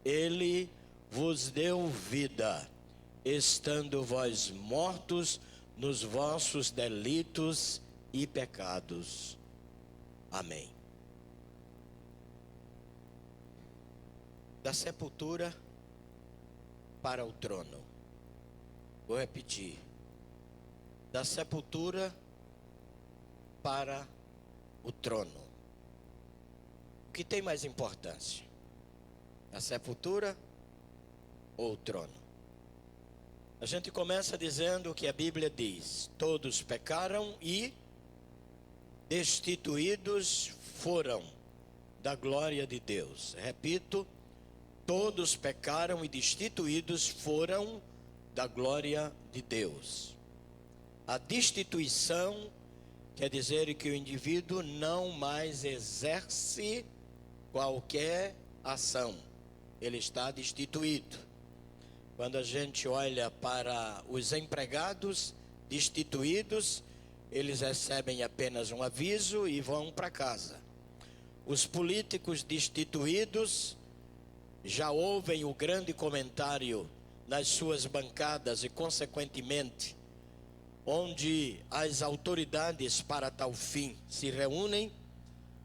Ele vos deu vida, estando vós mortos nos vossos delitos e pecados. Amém. Da sepultura para o trono. Vou repetir. Da sepultura para o trono. O que tem mais importância? A sepultura ou o trono? A gente começa dizendo o que a Bíblia diz: todos pecaram e destituídos foram da glória de Deus. Repito, todos pecaram e destituídos foram da glória de Deus. A destituição quer dizer que o indivíduo não mais exerce qualquer ação. Ele está destituído. Quando a gente olha para os empregados destituídos, eles recebem apenas um aviso e vão para casa. Os políticos destituídos já ouvem o grande comentário nas suas bancadas e, consequentemente, onde as autoridades para tal fim se reúnem,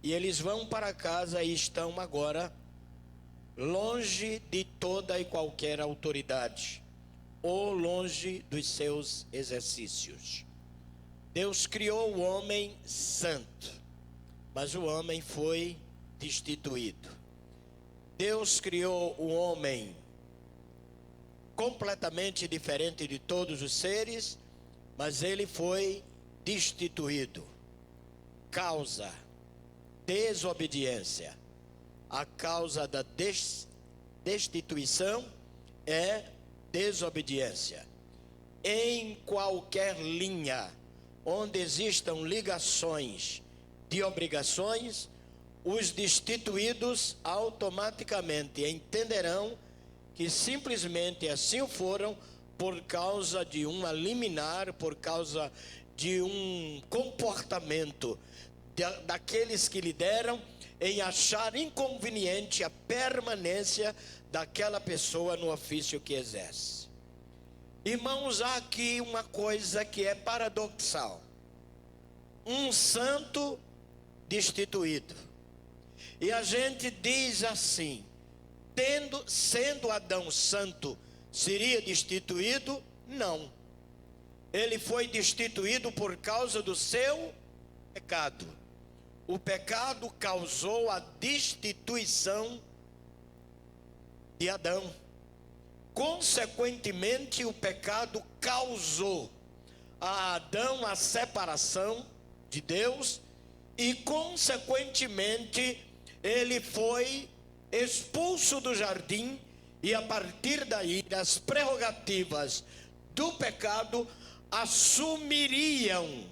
e eles vão para casa e estão agora longe de toda e qualquer autoridade, ou longe dos seus exercícios. Deus criou o homem santo, mas o homem foi destituído. Deus criou o homem completamente diferente de todos os seres, mas ele foi destituído. Causa: desobediência. A causa da destituição é desobediência. Em qualquer linha onde existam ligações de obrigações, os destituídos automaticamente entenderão que simplesmente assim o foram por causa de uma liminar, por causa de um comportamento daqueles que lideram em achar inconveniente a permanência daquela pessoa no ofício que exerce. Irmãos, há aqui uma coisa que é paradoxal. Um santo destituído. E a gente diz assim: sendo Adão santo, seria destituído? Não. Ele foi destituído por causa do seu pecado. O pecado causou a destituição de Adão. Consequentemente, o pecado causou a Adão a separação de Deus e, consequentemente, ele foi expulso do jardim, e a partir daí as prerrogativas do pecado assumiriam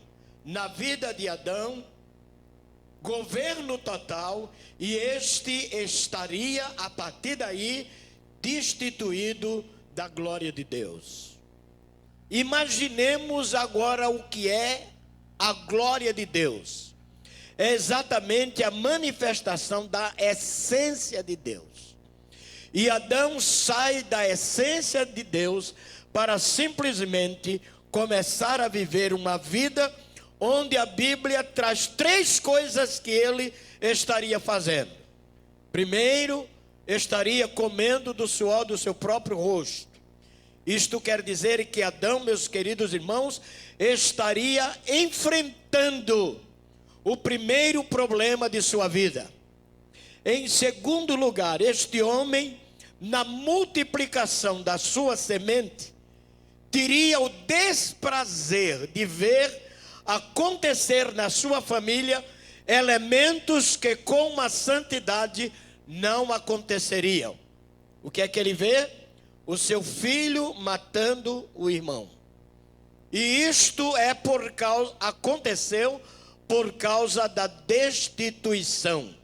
na vida de Adão governo total, e este estaria a partir daí destituído da glória de Deus. Imaginemos agora o que é a glória de Deus. É exatamente a manifestação da essência de Deus. E Adão sai da essência de Deus para simplesmente começar a viver uma vida onde a Bíblia traz 3 coisas que ele estaria fazendo. Primeiro, estaria comendo do suor do seu próprio rosto. Isto quer dizer que Adão, meus queridos irmãos, estaria enfrentando o primeiro problema de sua vida. Em segundo lugar, este homem, na multiplicação da sua semente, teria o desprazer de ver acontecer na sua família elementos que com uma santidade não aconteceriam. O que é que ele vê? O seu filho matando o irmão. E isto aconteceu por causa da destituição.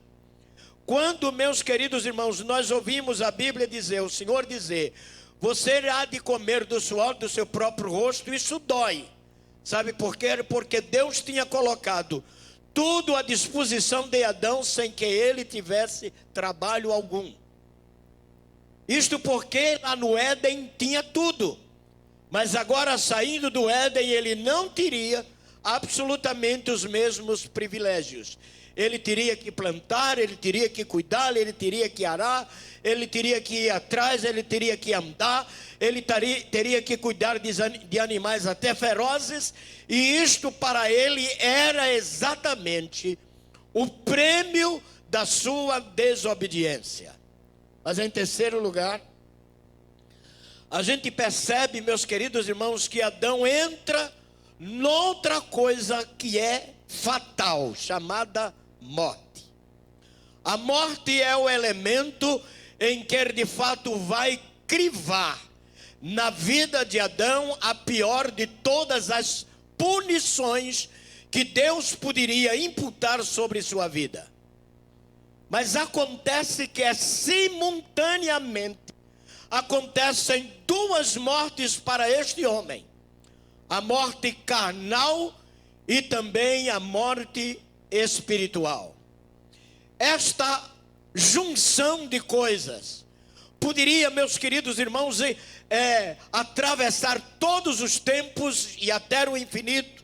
Quando, meus queridos irmãos, nós ouvimos a Bíblia dizer, o Senhor dizer: você há de comer do suor do seu próprio rosto, isso dói. Sabe por quê? Porque Deus tinha colocado tudo à disposição de Adão sem que ele tivesse trabalho algum. Isto porque lá no Éden tinha tudo. Mas agora, saindo do Éden, ele não teria absolutamente os mesmos privilégios. Ele teria que plantar, ele teria que cuidar, ele teria que arar, ele teria que ir atrás, ele teria que andar, ele teria que cuidar de animais até ferozes. E isto para ele era exatamente o prêmio da sua desobediência. Mas em terceiro lugar, a gente percebe, meus queridos irmãos, que Adão entra noutra coisa que é fatal, chamada morte. A morte é o elemento em que de fato vai crivar na vida de Adão a pior de todas as punições que Deus poderia imputar sobre sua vida. Mas acontece que simultaneamente acontecem duas mortes para este homem: a morte carnal e também a morte espiritual. Esta junção de coisas poderia, meus queridos irmãos, atravessar todos os tempos e até o infinito,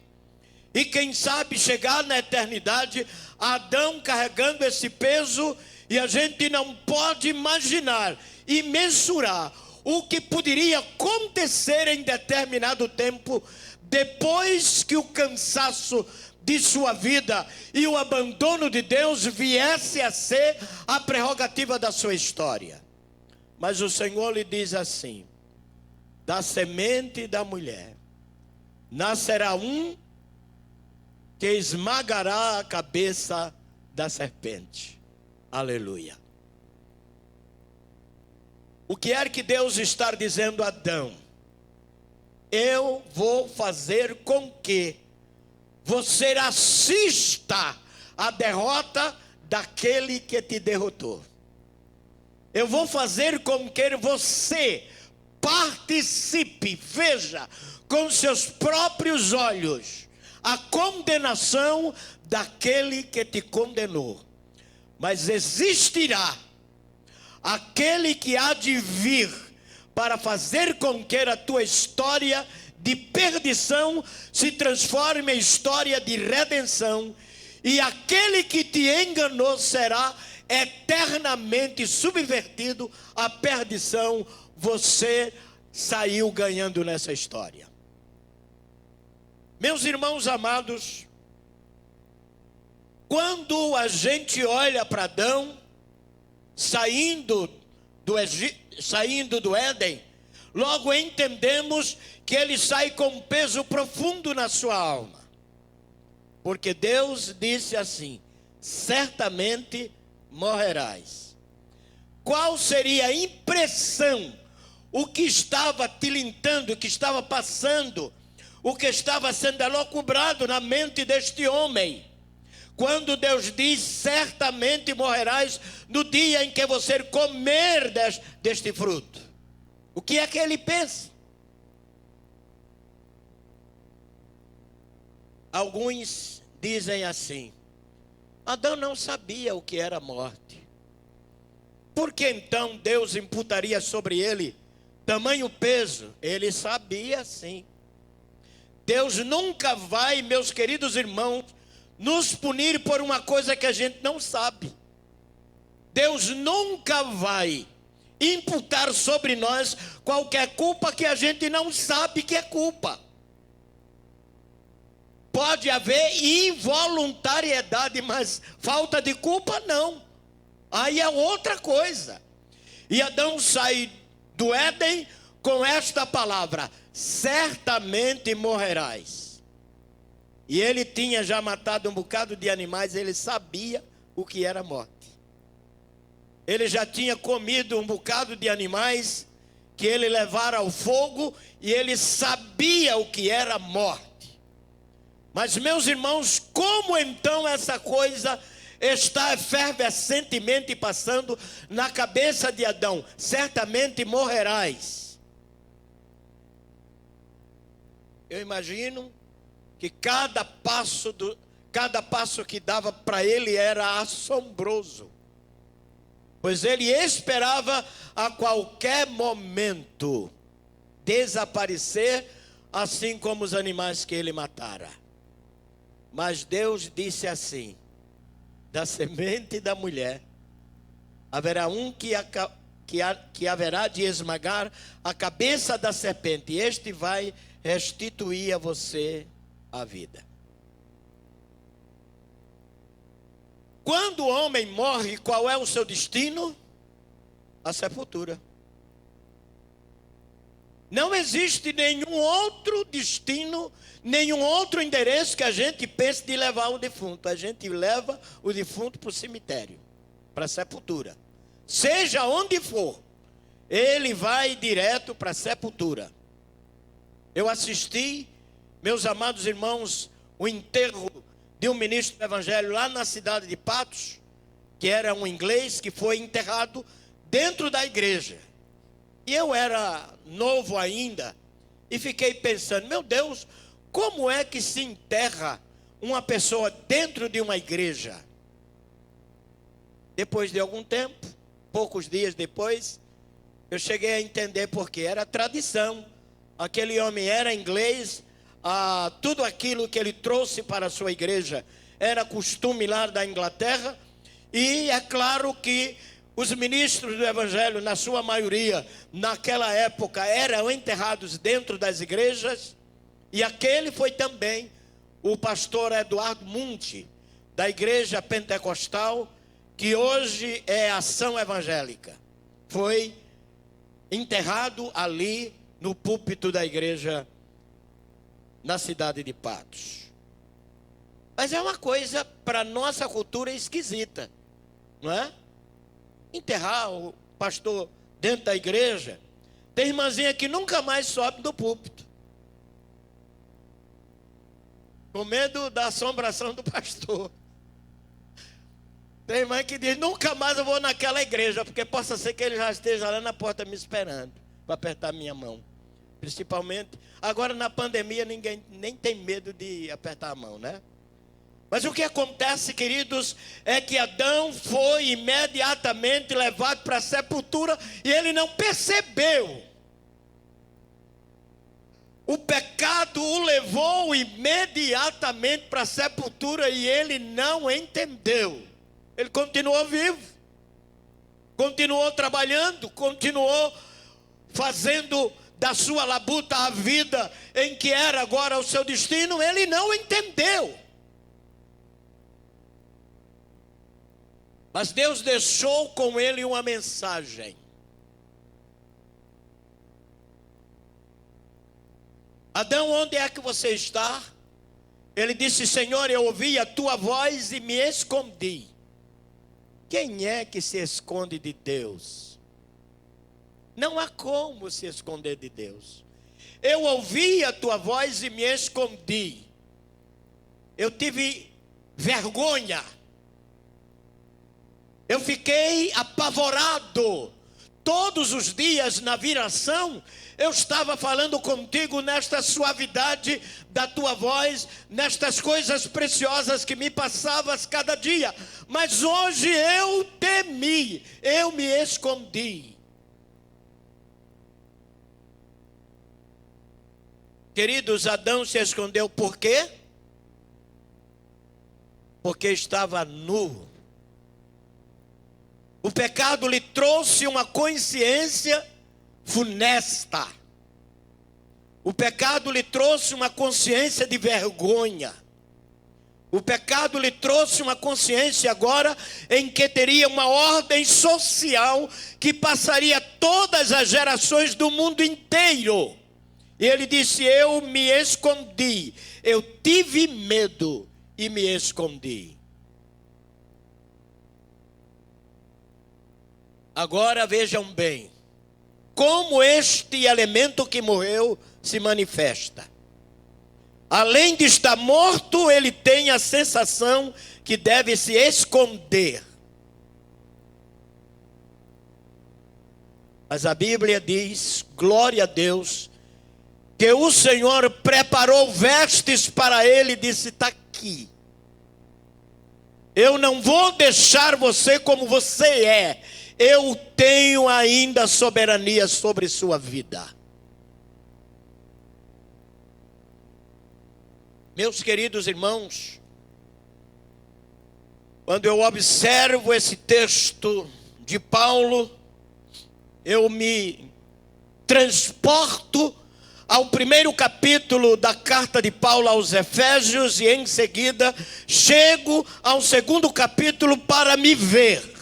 e quem sabe chegar na eternidade. Adão carregando esse peso, e a gente não pode imaginar e mensurar o que poderia acontecer em determinado tempo, depois que o cansaço de sua vida e o abandono de Deus viesse a ser a prerrogativa da sua história. Mas o Senhor lhe diz assim: da semente da mulher nascerá um que esmagará a cabeça da serpente. Aleluia. O que é que Deus está dizendo a Adão? Eu vou fazer com que você assista a derrota daquele que te derrotou. Eu vou fazer com que você participe, veja com seus próprios olhos a condenação daquele que te condenou. Mas existirá aquele que há de vir para fazer com que a tua história de perdição se transforme em história de redenção, e aquele que te enganou será eternamente subvertido à perdição. Você saiu ganhando nessa história. Meus irmãos amados, quando a gente olha para Adão saindo do Éden, logo entendemos que ele sai com um peso profundo na sua alma. Porque Deus disse assim: certamente morrerás. Qual seria a impressão, o que estava tilintando, o que estava passando, o que estava sendo elucubrado na mente deste homem, quando Deus diz: certamente morrerás no dia em que você comer deste fruto? O que é que ele pensa? Alguns dizem assim: Adão não sabia o que era morte. Por que então Deus imputaria sobre ele tamanho peso? Ele sabia sim. Deus nunca vai, meus queridos irmãos, nos punir por uma coisa que a gente não sabe. Deus nunca vai imputar sobre nós qualquer culpa que a gente não sabe que é culpa. Pode haver involuntariedade, mas falta de culpa não. Aí é outra coisa. E Adão sai do Éden com esta palavra: certamente morrerás. E ele tinha já matado um bocado de animais, ele sabia o que era morte. Ele já tinha comido um bocado de animais que ele levara ao fogo, e ele sabia o que era morte. Mas, meus irmãos, como então essa coisa está efervescentemente passando na cabeça de Adão? Certamente morrerás. Eu imagino que cada passo que dava para ele era assombroso. pois ele esperava a qualquer momento desaparecer, assim como os animais que ele matara. Mas Deus disse assim: da semente da mulher haverá um que haverá de esmagar a cabeça da serpente, e este vai restituir a você a vida. Quando o homem morre, qual é o seu destino? A sepultura. Não existe nenhum outro destino, nenhum outro endereço que a gente pense de levar o defunto. A gente leva o defunto para o cemitério, para a sepultura. Seja onde for, ele vai direto para a sepultura. Eu assisti, meus amados irmãos, o enterro de um ministro do evangelho lá na cidade de Patos, que era um inglês que foi enterrado dentro da igreja. E eu era novo ainda e fiquei pensando: meu Deus, como é que se enterra uma pessoa dentro de uma igreja? Depois de algum tempo, poucos dias depois, eu cheguei a entender porque era tradição. Aquele homem era inglês, tudo aquilo que ele trouxe para a sua igreja era costume lá da Inglaterra, e é claro que os ministros do evangelho, na sua maioria, naquela época, eram enterrados dentro das igrejas, e aquele foi também o pastor Eduardo Munti, da igreja pentecostal, que hoje é Ação Evangélica. Foi enterrado ali no púlpito da igreja na cidade de Patos. Mas é uma coisa para nossa cultura esquisita, não é? Enterrar o pastor dentro da igreja. Tem irmãzinha que nunca mais sobe do púlpito, com medo da assombração do pastor. Tem irmã que diz: nunca mais eu vou naquela igreja, porque possa ser que ele já esteja lá na porta me esperando para apertar minha mão. Principalmente agora na pandemia, ninguém nem tem medo de apertar a mão, né? Mas o que acontece, queridos, é que Adão foi imediatamente levado para a sepultura e ele não percebeu. O pecado o levou imediatamente para a sepultura e ele não entendeu. Ele continuou vivo, continuou trabalhando, continuou fazendo da sua labuta a vida em que era agora o seu destino. Ele não entendeu. Mas Deus deixou com ele uma mensagem. Adão, onde é que você está? Ele disse: Senhor, eu ouvi a tua voz e me escondi. Quem é que se esconde de Deus? Não há como se esconder de Deus. Eu ouvi a tua voz e me escondi. Eu tive vergonha. Eu fiquei apavorado. Todos os dias na viração, eu estava falando contigo nesta suavidade da tua voz, nestas coisas preciosas que me passavas cada dia. Mas hoje eu temi, eu me escondi. Queridos, Adão se escondeu por quê? Porque estava nu. O pecado lhe trouxe uma consciência funesta. O pecado lhe trouxe uma consciência de vergonha. O pecado lhe trouxe uma consciência agora em que teria uma ordem social que passaria todas as gerações do mundo inteiro. E ele disse: eu me escondi, eu tive medo e me escondi. Agora vejam bem, como este elemento que morreu se manifesta. Além de estar morto, ele tem a sensação que deve se esconder. Mas a Bíblia diz, glória a Deus, que o Senhor preparou vestes para ele e disse: está aqui. Eu não vou deixar você como você é. eu tenho ainda soberania sobre sua vida. Meus queridos irmãos, quando eu observo esse texto de Paulo, eu me transporto ao primeiro capítulo da carta de Paulo aos Efésios e em seguida chego ao segundo capítulo para me ver.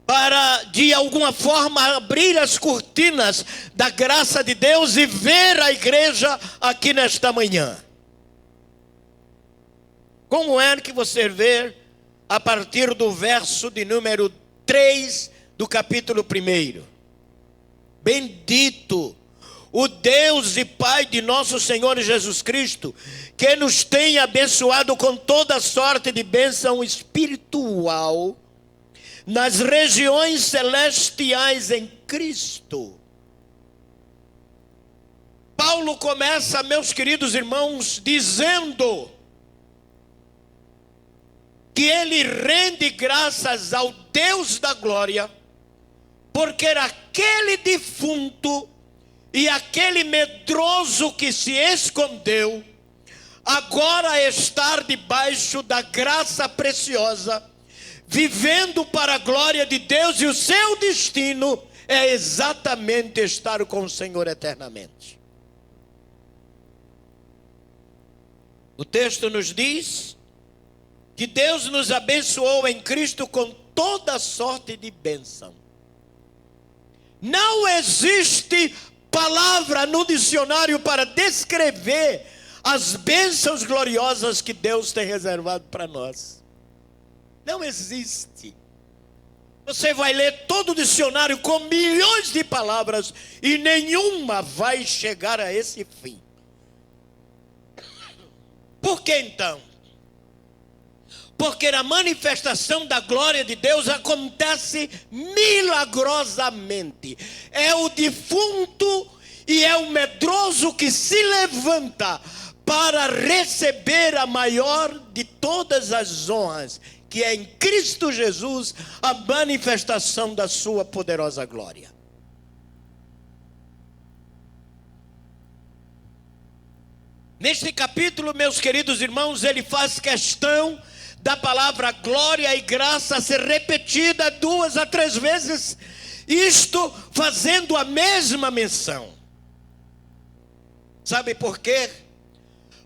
Para, de alguma forma, abrir as cortinas da graça de Deus e ver a igreja aqui nesta manhã. Como é que você vê a partir do verso de número 3 do capítulo 1? Bendito o Deus e Pai de nosso Senhor Jesus Cristo, que nos tem abençoado com toda sorte de bênção espiritual nas regiões celestiais em Cristo. Paulo começa, meus queridos irmãos, dizendo que ele rende graças ao Deus da glória, porque aquele defunto e aquele medroso que se escondeu, agora está debaixo da graça preciosa, vivendo para a glória de Deus, e o seu destino é exatamente estar com o Senhor eternamente. O texto nos diz que Deus nos abençoou em Cristo com toda sorte de bênção. Não existe palavra no dicionário para descrever as bênçãos gloriosas que Deus tem reservado para nós. Não existe. Você vai ler todo o dicionário com milhões de palavras e nenhuma vai chegar a esse fim. Por que então? Porque a manifestação da glória de Deus acontece milagrosamente. É o defunto e é o medroso que se levanta para receber a maior de todas as honras, que é em Cristo Jesus a manifestação da sua poderosa glória. Neste capítulo, meus queridos irmãos, ele faz questão da palavra glória e graça ser repetida 2 a 3 vezes, isto fazendo a mesma menção. Sabe por quê?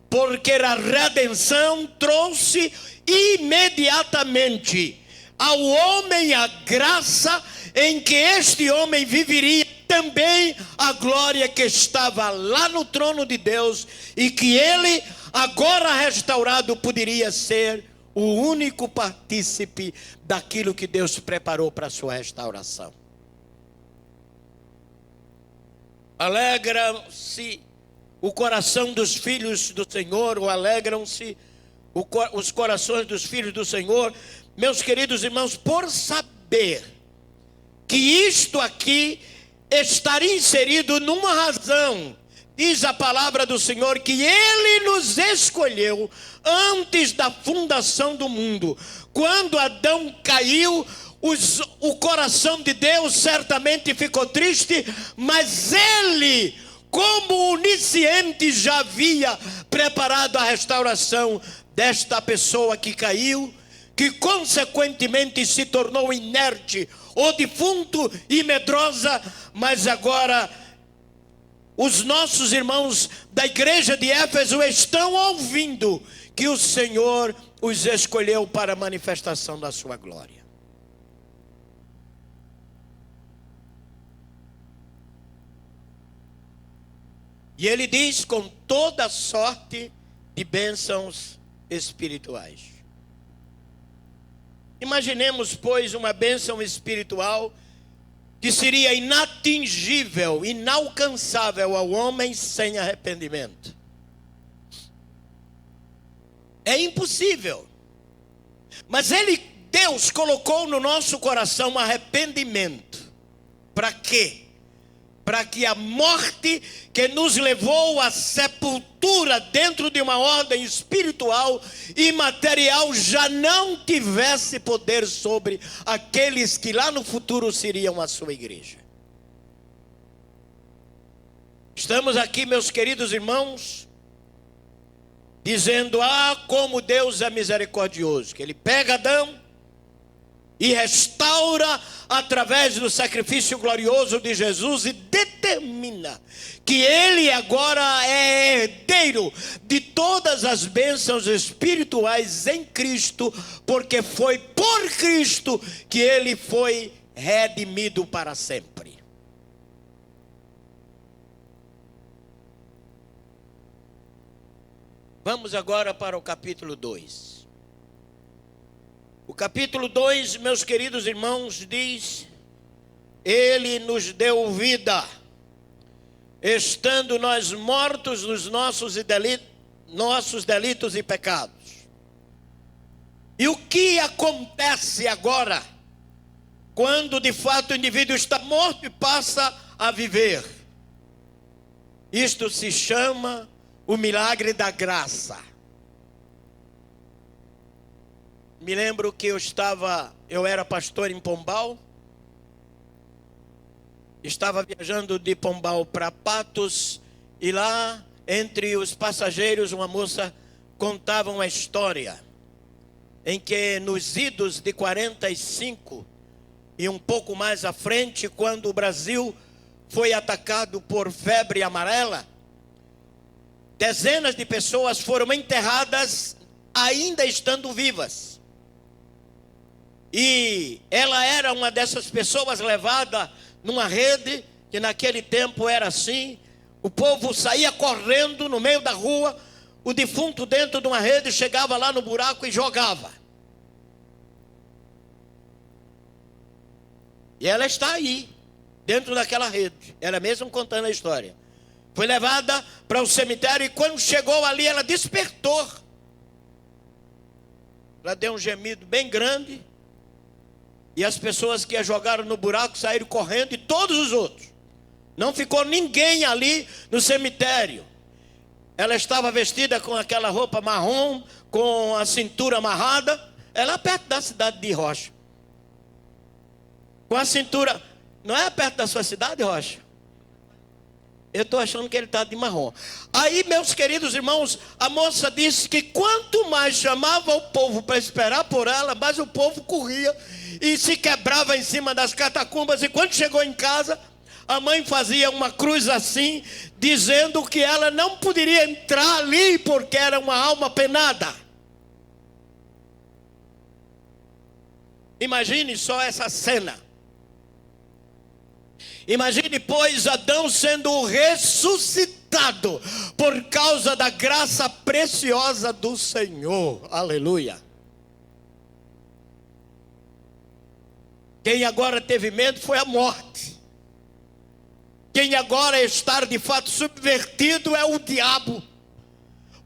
Porque a redenção trouxe imediatamente ao homem a graça em que este homem viveria também a glória que estava lá no trono de Deus, e que ele, agora restaurado, poderia ser o único partícipe daquilo que Deus preparou para a sua restauração. Alegram-se o coração dos filhos do Senhor, ou alegram-se os corações dos filhos do Senhor, meus queridos irmãos, por saber que isto aqui estaria inserido numa razão. Diz a palavra do Senhor que Ele nos escolheu antes da fundação do mundo. Quando Adão caiu, o coração de Deus certamente ficou triste, mas Ele, como onisciente, já havia preparado a restauração desta pessoa que caiu, que consequentemente se tornou inerte, ou defunto e medrosa, mas agora os nossos irmãos da igreja de Éfeso estão ouvindo que o Senhor os escolheu para a manifestação da sua glória. E ele diz com toda sorte de bênçãos espirituais. Imaginemos, pois, uma bênção espiritual que seria inatingível, inalcançável ao homem sem arrependimento. É impossível. Mas Deus colocou no nosso coração arrependimento. Para quê? para que a morte que nos levou à sepultura dentro de uma ordem espiritual e material já não tivesse poder sobre aqueles que lá no futuro seriam a sua igreja. Estamos aqui, meus queridos irmãos, dizendo: como Deus é misericordioso, que Ele pega Adão e restaura através do sacrifício glorioso de Jesus e determina que ele agora é herdeiro de todas as bênçãos espirituais em Cristo, porque foi por Cristo que ele foi redimido para sempre. Vamos agora para o capítulo 2. O capítulo 2, meus queridos irmãos, diz: Ele nos deu vida, estando nós mortos nos nossos delitos e pecados. E o que acontece agora, quando de fato o indivíduo está morto e passa a viver? Isto se chama o milagre da graça. Me lembro que eu era pastor em Pombal, estava viajando de Pombal para Patos, e lá, entre os passageiros, uma moça contava uma história, em que nos idos de 45, e um pouco mais à frente, quando o Brasil foi atacado por febre amarela, dezenas de pessoas foram enterradas ainda estando vivas. E ela era uma dessas pessoas levada numa rede, que naquele tempo era assim. O povo saía correndo no meio da rua, o defunto dentro de uma rede, chegava lá no buraco e jogava. E ela está aí, dentro daquela rede, ela mesma contando a história. Foi levada para o cemitério e quando chegou ali, ela despertou. Ela deu um gemido bem grande. E as pessoas que a jogaram no buraco saíram correndo, e todos os outros. Não ficou ninguém ali no cemitério. Ela estava vestida com aquela roupa marrom, com a cintura amarrada. É lá perto da cidade de Rocha. Com a cintura... Não é perto da sua cidade, Rocha? Eu estou achando que ele está de marrom. Aí, meus queridos irmãos, a moça disse que quanto mais chamava o povo para esperar por ela, mais o povo corria e se quebrava em cima das catacumbas. E quando chegou em casa, a mãe fazia uma cruz assim, dizendo que ela não poderia entrar ali porque era uma alma penada. Imagine só essa cena. Imagine, pois, Adão sendo ressuscitado por causa da graça preciosa do Senhor. Aleluia. Quem agora teve medo foi a morte. Quem agora está de fato subvertido é o diabo.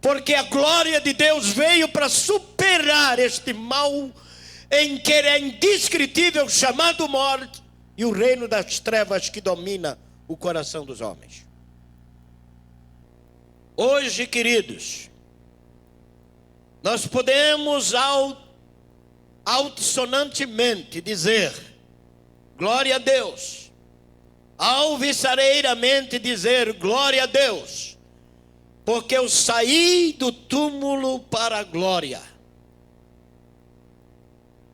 Porque a glória de Deus veio para superar este mal em que é indescritível, chamado morte, e o reino das trevas que domina o coração dos homens. Hoje, queridos, nós podemos altissonantemente dizer: glória a Deus. Alvissareiramente dizer: glória a Deus. Porque eu saí do túmulo para a glória.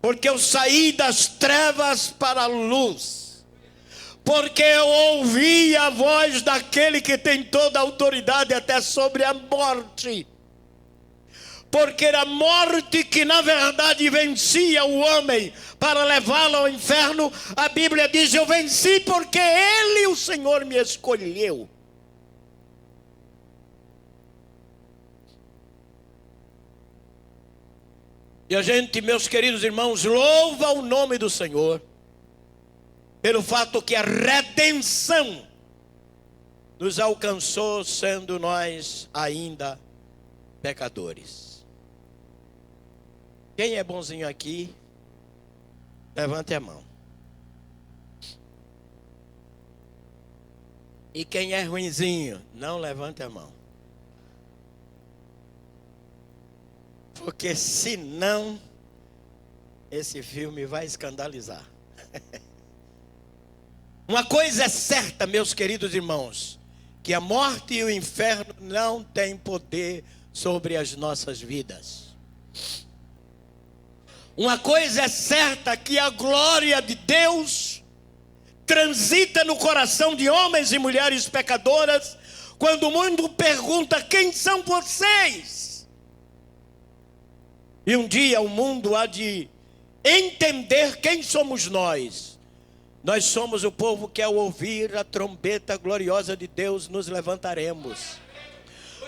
Porque eu saí das trevas para a luz. Porque eu ouvi a voz daquele que tem toda a autoridade até sobre a morte. Porque era a morte que na verdade vencia o homem para levá-lo ao inferno. A Bíblia diz: eu venci porque Ele, o Senhor, me escolheu. E a gente, meus queridos irmãos, louva o nome do Senhor pelo fato que a redenção nos alcançou sendo nós ainda pecadores. Quem é bonzinho aqui, levante a mão. E quem é ruinzinho, não levante a mão. Porque senão, esse filme vai escandalizar. Uma coisa é certa, meus queridos irmãos, que a morte e o inferno não têm poder sobre as nossas vidas. Uma coisa é certa, que a glória de Deus transita no coração de homens e mulheres pecadoras, quando o mundo pergunta: quem são vocês? E um dia o mundo há de entender quem somos nós. Nós somos o povo que, ao ouvir a trombeta gloriosa de Deus, nos levantaremos.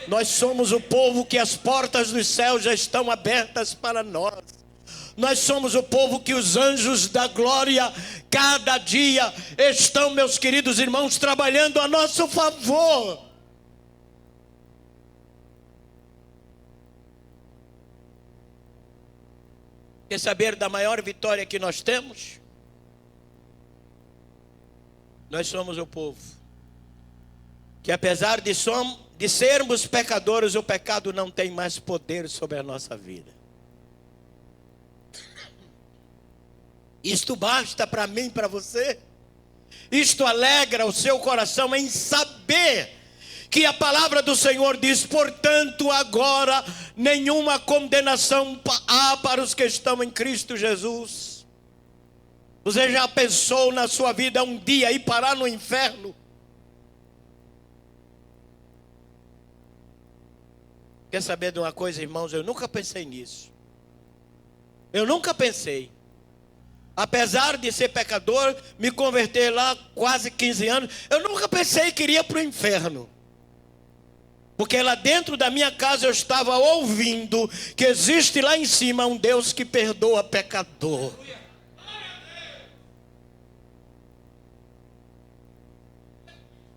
Nós somos o povo que as portas dos céus já estão abertas para nós. Nós somos o povo que os anjos da glória, cada dia, estão, meus queridos irmãos, trabalhando a nosso favor. Quer saber da maior vitória que nós temos? Nós somos o povo que, apesar de sermos pecadores, o pecado não tem mais poder sobre a nossa vida. Isto basta para mim e para você. Isto alegra o seu coração em saber que a palavra do Senhor diz: portanto, agora nenhuma condenação há para os que estão em Cristo Jesus. Você já pensou na sua vida um dia ir parar no inferno? Quer saber de uma coisa, irmãos? Eu nunca pensei nisso. Eu nunca pensei. Apesar de ser pecador, me converter lá quase 15 anos, eu nunca pensei que iria para o inferno. Porque lá dentro da minha casa eu estava ouvindo que existe lá em cima um Deus que perdoa pecador.